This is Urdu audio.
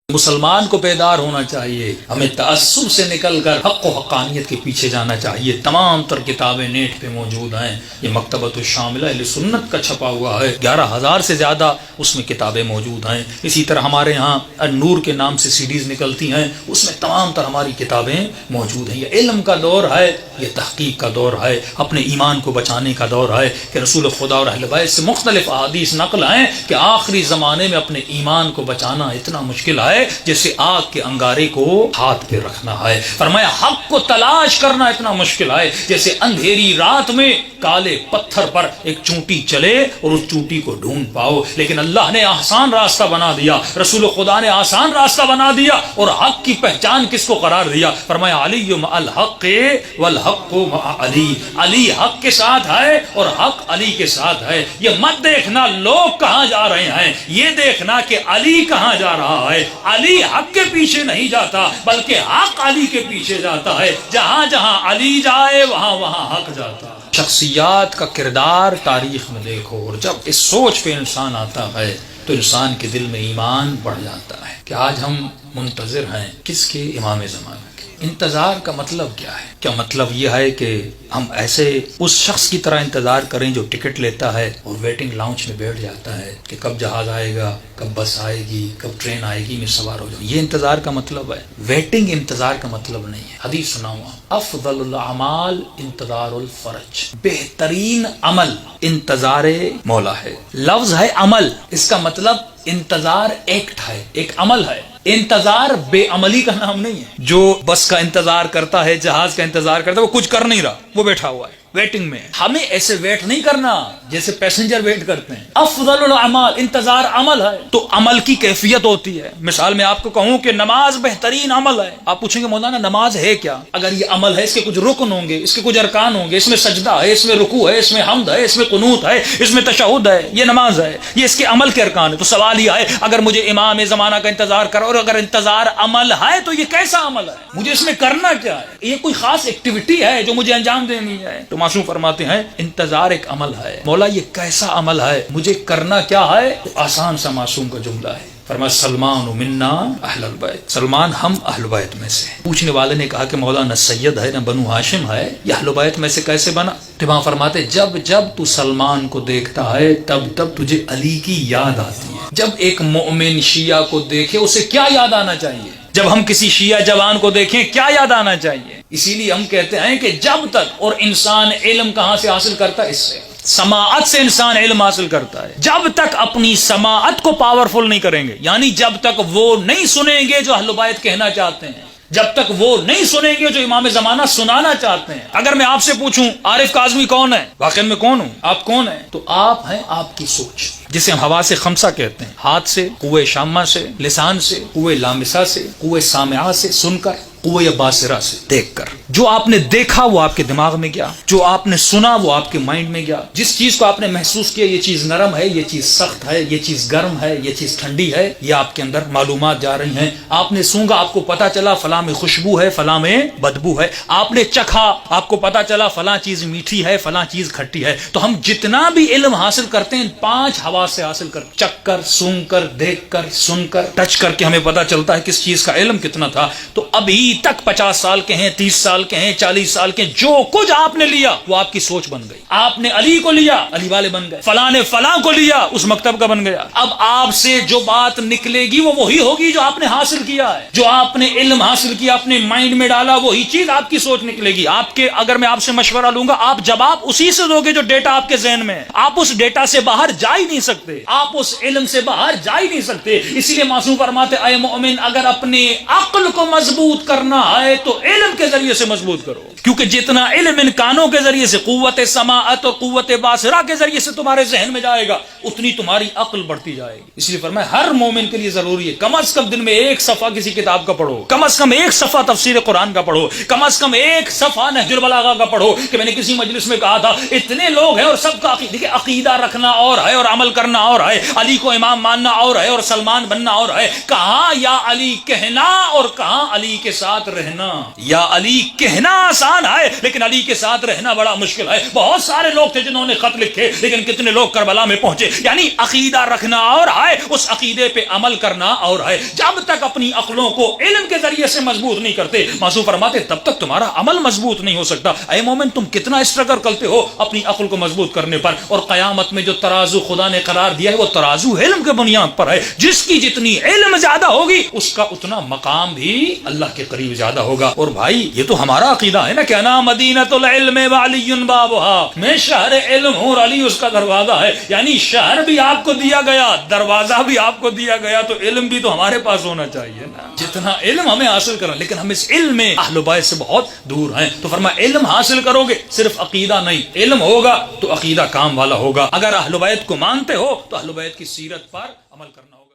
مسلمان کو بیدار ہونا چاہیے، ہمیں تعصب سے نکل کر حق و حقانیت کے پیچھے جانا چاہیے۔ تمام تر کتابیں نیٹ پہ موجود ہیں، یہ مکتبۃ الشاملہ اہل سنت کا چھپا ہوا ہے، 11,000 سے زیادہ اس میں کتابیں موجود ہیں۔ اسی طرح ہمارے ہاں النور کے نام سے سیڈیز نکلتی ہیں، اس میں تمام تر ہماری کتابیں موجود ہیں۔ یہ علم کا دور ہے، یہ تحقیق کا دور ہے، اپنے ایمان کو بچانے کا دور ہے کہ رسول خدا اور اہل بیت سے مختلف احادیث نقل ہیں کہ آخری زمانے میں اپنے ایمان کو بچانا اتنا مشکل ہے جیسے آگ کے انگارے کو ہاتھ پہ رکھنا ہے۔ فرمایا حق کو تلاش کرنا اتنا مشکل ہے جیسے اندھیری رات میں کالے پتھر پر ایک چونٹی چلے اور اس چونٹی کو ڈھونڈ پاؤ، لیکن اللہ نے آسان راستہ بنا دیا، رسول خدا نے آسان راستہ بنا دیا، اور حق کی پہچان کس کو قرار دیا؟ فرمایا علی مع الحق والحق مع علی، علی حق کے ساتھ ہے اور حق علی کے ساتھ ہے۔ یہ مت دیکھنا لوگ کہاں جا رہے ہیں، یہ دیکھنا کہ علی کہاں جا رہا ہے۔ علی حق کے پیچھے نہیں جاتا بلکہ حق علی کے پیچھے جاتا ہے، جہاں جہاں علی جائے وہاں وہاں حق جاتا ہے۔ شخصیات کا کردار تاریخ میں دیکھو، اور جب اس سوچ پہ انسان آتا ہے تو انسان کے دل میں ایمان بڑھ جاتا ہے کہ آج ہم منتظر ہیں کس کے؟ امام زمانہ کے۔ انتظار کا مطلب کیا ہے؟ کیا مطلب یہ ہے کہ ہم ایسے اس شخص کی طرح انتظار کریں جو ٹکٹ لیتا ہے اور ویٹنگ لاؤنج میں بیٹھ جاتا ہے کہ کب جہاز آئے گا، کب بس آئے گی، کب ٹرین آئے گی، میں سوار ہو جاؤں؟ یہ انتظار کا مطلب ہے؟ ویٹنگ انتظار کا مطلب نہیں ہے۔ حدیث سناؤں، افضل الاعمال انتظار الفرج، بہترین عمل انتظار مولا ہے۔ لفظ ہے عمل، اس کا مطلب انتظار ایکٹ ہے، ایک عمل ہے۔ انتظار بے عملی کا نام نہیں ہے۔ جو بس کا انتظار کرتا ہے، جہاز کا انتظار کرتا ہے، وہ کچھ کر نہیں رہا، وہ بیٹھا ہوا ہے، ویٹنگ میں۔ ہمیں ایسے ویٹ نہیں کرنا جیسے پیسنجر ویٹ کرتے ہیں۔ افضل الاعمال، انتظار عمل ہے، تو عمل کی کیفیت ہوتی ہے۔ مثال میں آپ کو کہوں کہ نماز بہترین عمل ہے، آپ پوچھیں گے مولانا نماز ہے کیا؟ اگر یہ عمل ہے، اس کے کچھ رکن ہوں گے، اس کے کچھ ارکان ہوں گے، اس میں سجدہ ہے، اس میں رکوع ہے، اس میں حمد ہے، اس میں قنوت ہے، اس میں تشہد ہے، یہ نماز ہے، یہ اس کے عمل کے ارکان ہے۔ تو سوال یہ ہے اگر مجھے امام زمانہ کا انتظار کرو اور اگر انتظار عمل ہے تو یہ کیسا عمل ہے؟ مجھے اس میں کرنا کیا ہے؟ یہ کوئی خاص ایکٹیویٹی ہے جو مجھے انجام دینی ہے؟ تو معصوم فرماتے ہیں انتظار ایک عمل ہے۔ مولا یہ کیسا عمل ہے، مجھے کرنا کیا ہے؟ تو آسان سا معصوم کا جملہ ہے، فرمایا سلمان منا اہل البیت، سلمان ہم اہل بیت میں سے۔ پوچھنے والے نے کہا کہ مولا نہ سید ہے نہ بنو ہاشم ہے، یہ اہل بیت میں سے کیسے بنا؟ تو وہاں فرماتے جب جب تو سلمان کو دیکھتا ہے تب تب تجھے علی کی یاد آتی ہے۔ جب ایک مومن شیعہ کو دیکھے اسے کیا یاد آنا چاہیے؟ جب ہم کسی شیعہ جوان کو دیکھیں کیا یاد آنا چاہیے؟ اسی لیے ہم کہتے ہیں کہ جب تک، اور انسان علم کہاں سے حاصل کرتا ہے؟ اس سے، سماعت سے انسان علم حاصل کرتا ہے۔ جب تک اپنی سماعت کو پاورفل نہیں کریں گے، یعنی جب تک وہ نہیں سنیں گے جو اہل بیت کہنا چاہتے ہیں، جب تک وہ نہیں سنیں گے جو امام زمانہ سنانا چاہتے ہیں۔ اگر میں آپ سے پوچھوں عارف کاظمی کون ہے، واقعی میں کون ہوں؟ آپ کون ہیں؟ تو آپ ہیں آپ کی سوچ، جسے ہم حواس خمسہ کہتے ہیں، ہاتھ سے، قوہ شامہ سے، لسان سے، قوہ لامسہ سے، قوہ سامعہ سے سن کر، قوہ باصرہ سے دیکھ کر۔ جو آپ نے دیکھا وہ آپ کے دماغ میں گیا، جو آپ نے سنا وہ آپ کے مائنڈ میں گیا، جس چیز کو آپ نے محسوس کیا یہ چیز نرم ہے، یہ چیز سخت ہے، یہ چیز گرم ہے، یہ چیز ٹھنڈی ہے، یہ آپ کے اندر معلومات جا رہی ہیں۔ آپ نے سونگا، آپ کو پتا چلا فلاں میں خوشبو ہے، فلاں میں بدبو ہے۔ آپ نے چکھا، آپ کو پتا چلا فلاں چیز میٹھی ہے، فلاں چیز کھٹی ہے۔ تو ہم جتنا بھی علم حاصل کرتے ہیں 5 حواس سے حاصل کرتے ہیں، چکھ کر، سونگ کر، دیکھ کر، سن کر، ٹچ کر کے ہمیں پتا چلتا ہے کس چیز کا علم کتنا تھا۔ تو ابھی تک 50 سال کے ہیں، 30 سال کے ہیں، 40 سال کے ہیں، جو کچھ آپ نے لیا وہ آپ کی سوچ بن گئی۔ آپ نے علی کو لیا، علی والے بن گئے، فلاں نے فلاں کو لیا، اس مکتب کا بن گیا۔ اب آپ سے جو بات نکلے گی وہ وہی ہوگی جو آپ نے حاصل کیا ہے، جو آپ نے علم حاصل کیا، اپنے مائنڈ میں ڈالا، وہی چیز آپ کی سوچ نکلے گی۔ آپ کے، اگر میں آپ سے مشورہ لوں گا، آپ جواب اسی سے دو گے جو ڈیٹا آپ کے ذہن میں ہے۔ آپ اس ڈیٹا سے باہر جا ہی نہیں سکتے، آپ اس علم سے باہر جا ہی نہیں سکتے۔ اسی لیے معصوم فرماتے اے مومن اگر اپنے عقل کو مضبوط کرنا ہے تو علم کے ذریعے سے مضبوط کرو، کیونکہ جتنا علم ان کانوں کے ذریعے سے، قوت سماعت اور قوت باصرہ کے ذریعے سے تمہارے ذہن میں جائے گا، اتنی تمہاری عقل بڑھتی جائے گی۔ اس لیے فرمایا ہر مومن کے لیے ضروری ہے کم از کم دن میں 1 صفحہ کسی کتاب کا پڑھو، کم از کم 1 صفحہ تفسیر قرآن کا پڑھو، کم از کم 1 صفحہ نہج البلاغہ کا پڑھو۔ کہ میں نے کسی مجلس میں کہا تھا اتنے لوگ ہیں اور سب کا دیکھیں عقیدہ رکھنا اور ہے اور عمل کرنا اور ہے، علی کو امام ماننا اور ہے، اور سلمان بننا اور ہے. کہاں یا علی کہنا اور کہاں علی کے ساتھ رہنا. یا علی کہنا آسان ہے لیکن علی کے ساتھ رہنا بڑا مشکل ہے. بہت سارے لوگ تھے جنہوں نے خط لکھے لیکن کتنے لوگ کربلا میں پہنچے. یعنی عقیدہ رکھنا اور ہے، اس عقیدے پہ عمل کرنا اور ہے. جب تک اپنی عقلوں کو علم کے ذریعے سے مضبوط نہیں کرتے، معصوم فرماتے تب تک تمہارا عمل مضبوط نہیں ہو سکتا. اے مومن تم کتنا اسٹرگل کرتے ہو اپنی عقل کو مضبوط کرنے پر. اور قیامت میں جو ترازو خدا نے قرار دیا ہے وہ ترازو علم کے بنیاد پر ہے. جس کی جتنی علم زیادہ ہوگی اس کا اتنا مقام بھی اللہ کے قریب زیادہ ہوگا. اور بھائی یہ تو ہمارا عقیدہ ہے نا کہ انا مدینۃ العلم وعلی بابها، میں شہر علم ہوں اور علی اس کا دروازہ ہے. یعنی شہر بھی آپ کو دیا گیا، دروازہ بھی آپ کو دیا گیا، تو علم بھی تو ہمارے پاس ہونا چاہیے نا. جتنا علم ہمیں حاصل کرنا، لیکن ہم اس علم میں اہل بیت سے بہت دور ہیں. تو فرمایا علم حاصل کرو گے، صرف عقیدہ نہیں، علم ہوگا تو عقیدہ کام والا ہوگا. اگر اہل بیت کو مانتے ہو تو اہل بیت کی سیرت پر عمل کرنا ہوگا.